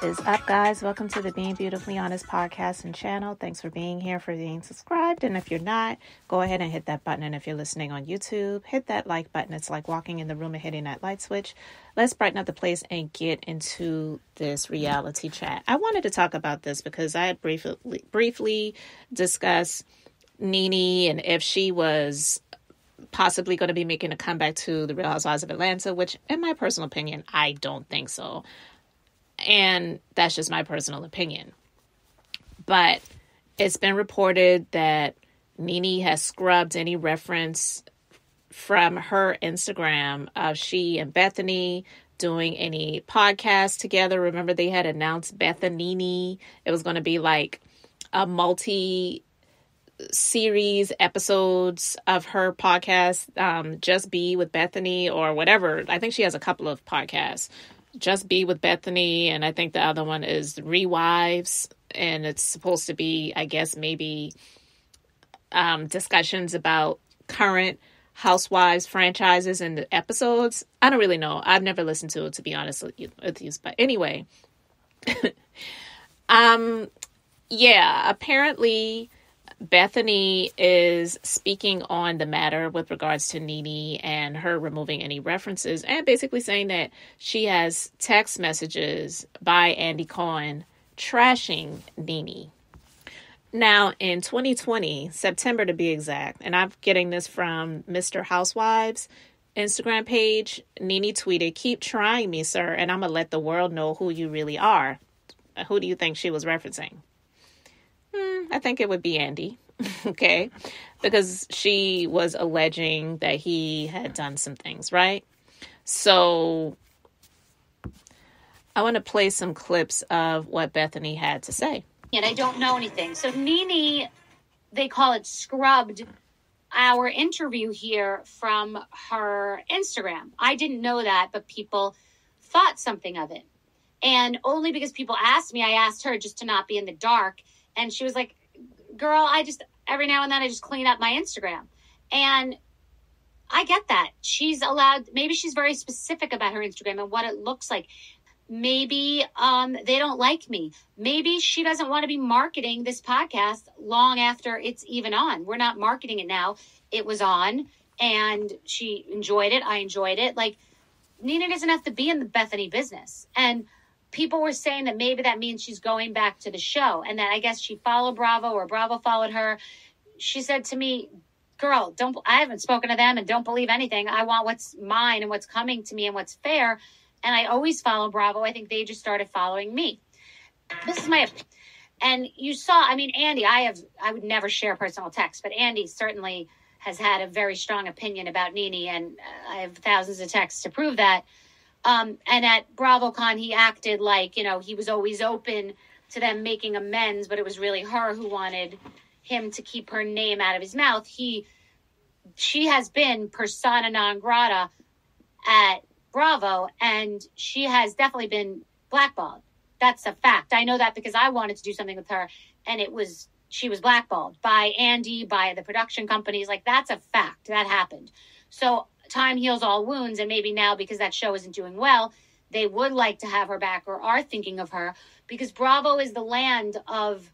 is up, guys? Welcome to the Being Beautifully Honest podcast and channel. Thanks for being here, for being subscribed. And if you're not, go ahead and hit that button. And if you're listening on YouTube, hit that like button. It's like walking in the room and hitting that light switch. Let's brighten up the place and get into this reality chat. I wanted to talk about this because I had briefly discussed Nene and if she was possibly going to be making a comeback to the Real Housewives of Atlanta, which in my personal opinion, I don't think so. And that's just my personal opinion. But it's been reported that Nene has scrubbed any reference from her Instagram of she and Bethenny doing any podcasts together. Remember, they had announced Bethenny. It was going to be like a multi-series episodes of her podcast, Just Be with Bethenny or whatever. I think she has a couple of podcasts. Just Be with Bethenny, and I think the other one is Rewives, and it's supposed to be, I guess, maybe discussions about current Housewives franchises and the episodes. I don't really know. I've never listened to it, to be honest with you. But anyway, apparently Bethenny is speaking on the matter with regards to Nene and her removing any references and basically saying that she has text messages by Andy Cohen trashing Nene. Now, in 2020, September to be exact, and I'm getting this from Mr. Housewives Instagram page, Nene tweeted, "Keep trying me, sir, and I'm going to let the world know who you really are." Who do you think she was referencing? I think it would be Andy, okay? Because she was alleging that he had done some things, right? So I want to play some clips of what Bethenny had to say. And I don't know anything. So Nene, they call it scrubbed our interview here from her Instagram. I didn't know that, but people thought something of it. And only because people asked me, I asked her just to not be in the dark. And she was like, girl, every now and then I just clean up my Instagram. And I get that. She's allowed, maybe she's very specific about her Instagram and what it looks like. Maybe they don't like me. Maybe she doesn't want to be marketing this podcast long after it's even on. We're not marketing it now. It was on and she enjoyed it. I enjoyed it. Like, Nene doesn't have to be in the Bethenny business. And people were saying that maybe that means she's going back to the show and that I guess she followed Bravo or Bravo followed her. She said to me, girl, I haven't spoken to them and don't believe anything. I want what's mine and what's coming to me and what's fair. And I always follow Bravo. I think they just started following me. This is my opinion. And you saw, Andy, I would never share personal text, but Andy certainly has had a very strong opinion about Nene. And I have thousands of texts to prove that. And at BravoCon, he acted like, he was always open to them making amends, but it was really her who wanted him to keep her name out of his mouth. She has been persona non grata at Bravo, and she has definitely been blackballed. That's a fact. I know that because I wanted to do something with her, and she was blackballed by Andy, by the production companies. Like, that's a fact. That happened. So time heals all wounds, and maybe now because that show isn't doing well, they would like to have her back or are thinking of her because Bravo is the land of,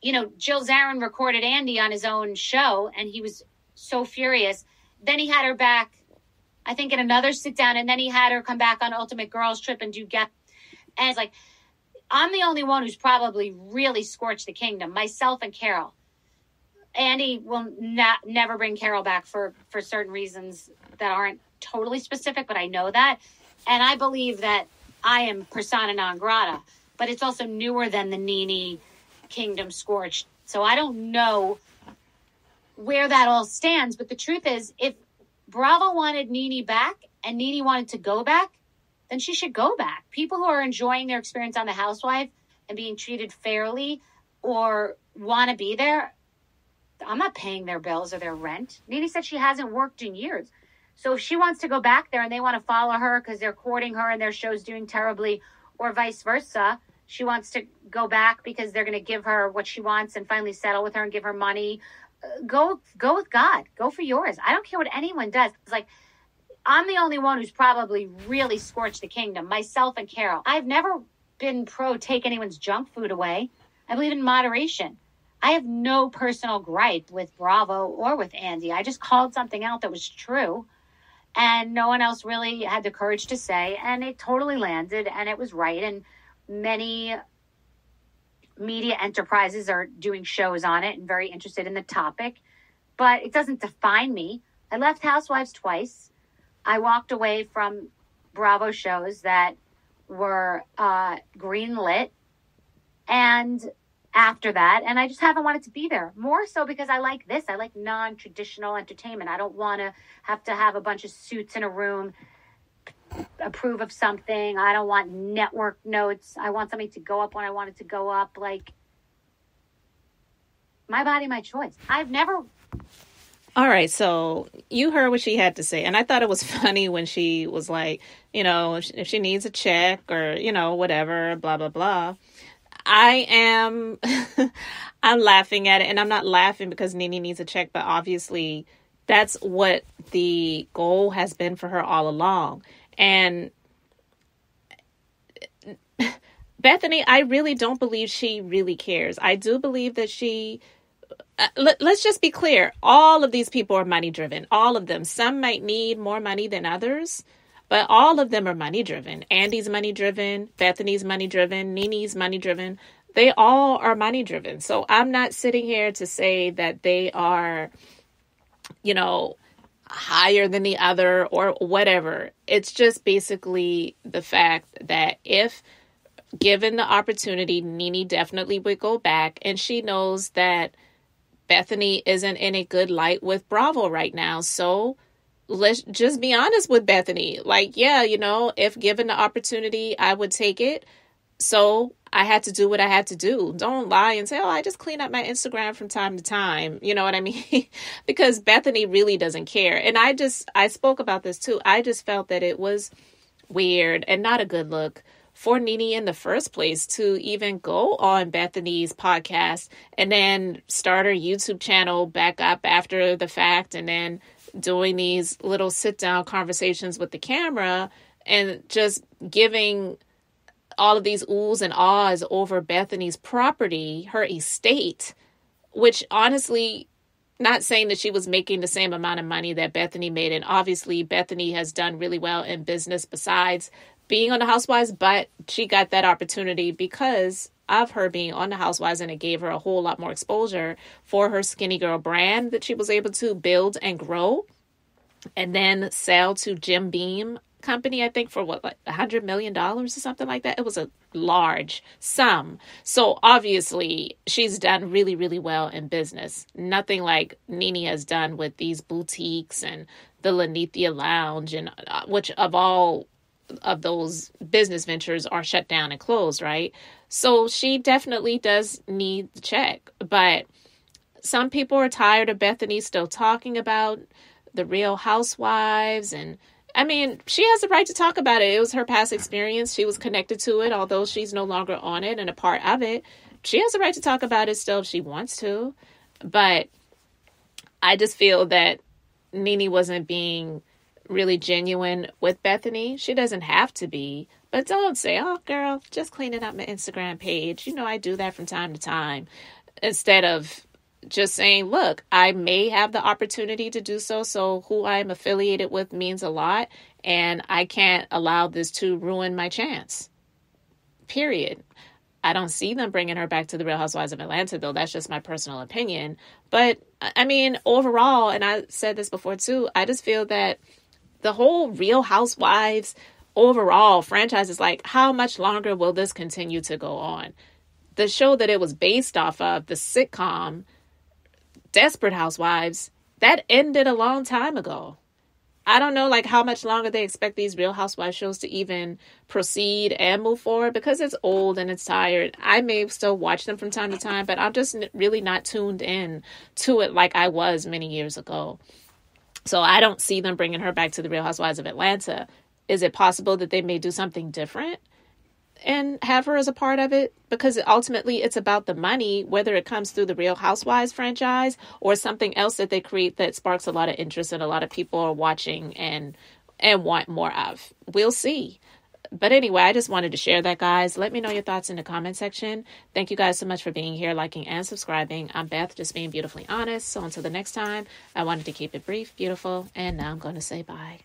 Jill Zarin recorded Andy on his own show and he was so furious. Then he had her back, I think, in another sit down, and then he had her come back on Ultimate Girls Trip and do Get. And it's like, I'm the only one who's probably really scorched the kingdom, myself and Carol. Andy will never bring Carol back for certain reasons that aren't totally specific, but I know that. And I believe that I am persona non grata, but it's also newer than the Nene kingdom scorched. So I don't know where that all stands. But the truth is, if Bravo wanted Nene back and Nene wanted to go back, then she should go back. People who are enjoying their experience on The Housewife and being treated fairly or want to be there, I'm not paying their bills or their rent. Nene said she hasn't worked in years. So if she wants to go back there and they want to follow her because they're courting her and their show's doing terribly, or vice versa, she wants to go back because they're going to give her what she wants and finally settle with her and give her money. Go with God. Go for yours. I don't care what anyone does. It's like, I'm the only one who's probably really scorched the kingdom, myself and Carol. I've never been pro take anyone's junk food away. I believe in moderation. I have no personal gripe with Bravo or with Andy. I just called something out that was true, and no one else really had the courage to say, and it totally landed, and it was right. And many media enterprises are doing shows on it and very interested in the topic, but it doesn't define me. I left Housewives twice. I walked away from Bravo shows that were greenlit, and after that, and I just haven't wanted to be there. More so because I like this. I like non-traditional entertainment. I don't want to have a bunch of suits in a room, approve of something. I don't want network notes. I want something to go up when I want it to go up. Like, my body, my choice. I've never... All right, so you heard what she had to say, and I thought it was funny when she was like, you know, if she needs a check or, you know, whatever, blah, blah, blah. I'm laughing at it, and I'm not laughing because Nene needs a check, but obviously that's what the goal has been for her all along. And Bethenny, I really don't believe she really cares. I do believe that she... let's just be clear. All of these people are money driven. All of them. Some might need more money than others, but all of them are money driven. Andy's money driven. Bethenny's money driven. Nene's money driven. They all are money driven. So I'm not sitting here to say that they are, you know, higher than the other or whatever. It's just basically the fact that if given the opportunity, Nene definitely would go back, and she knows that Bethenny isn't in a good light with Bravo right now. So let's just be honest with Bethenny. Like, yeah, you know, if given the opportunity, I would take it. So I had to do what I had to do. Don't lie and say, oh, I just clean up my Instagram from time to time. You know what I mean? Because Bethenny really doesn't care. And I spoke about this too. I just felt that it was weird and not a good look for Nene in the first place to even go on Bethenny's podcast and then start her YouTube channel back up after the fact, and then doing these little sit down conversations with the camera and just giving all of these oohs and ahs over Bethenny's property, her estate, which honestly, not saying that she was making the same amount of money that Bethenny made. And obviously Bethenny has done really well in business besides being on the Housewives, but she got that opportunity because of her being on the Housewives, and it gave her a whole lot more exposure for her Skinny Girl brand that she was able to build and grow and then sell to Jim Beam company, I think, for what, like $100 million or something like that. It was a large sum. So obviously she's done really, really well in business. Nothing like Nene has done with these boutiques and the Lanithia Lounge, and which of all of those business ventures are shut down and closed, right? So she definitely does need the check. But some people are tired of Bethenny still talking about the Real Housewives. And I mean, she has the right to talk about it. It was her past experience. She was connected to it, although she's no longer on it and a part of it. She has the right to talk about it still if she wants to. But I just feel that Nene wasn't being really genuine with Bethenny. She doesn't have to be, but don't say, oh girl, just cleaning up my Instagram page. You know, I do that from time to time, instead of just saying, look, I may have the opportunity to do so. So who I'm affiliated with means a lot, and I can't allow this to ruin my chance. Period. I don't see them bringing her back to the Real Housewives of Atlanta, though. That's just my personal opinion. But I mean, overall, and I said this before too, I just feel that the whole Real Housewives overall franchise is like, how much longer will this continue to go on? The show that it was based off of, the sitcom Desperate Housewives, that ended a long time ago. I don't know like how much longer they expect these Real Housewives shows to even proceed and move forward, because it's old and it's tired. I may still watch them from time to time, but I'm just really not tuned in to it like I was many years ago. So I don't see them bringing her back to the Real Housewives of Atlanta. Is it possible that they may do something different and have her as a part of it? Because ultimately it's about the money, whether it comes through the Real Housewives franchise or something else that they create that sparks a lot of interest and a lot of people are watching and want more of. We'll see. But anyway, I just wanted to share that, guys. Let me know your thoughts in the comment section. Thank you guys so much for being here, liking, and subscribing. I'm Beth, just being beautifully honest. So until the next time, I wanted to keep it brief, beautiful, and now I'm going to say bye.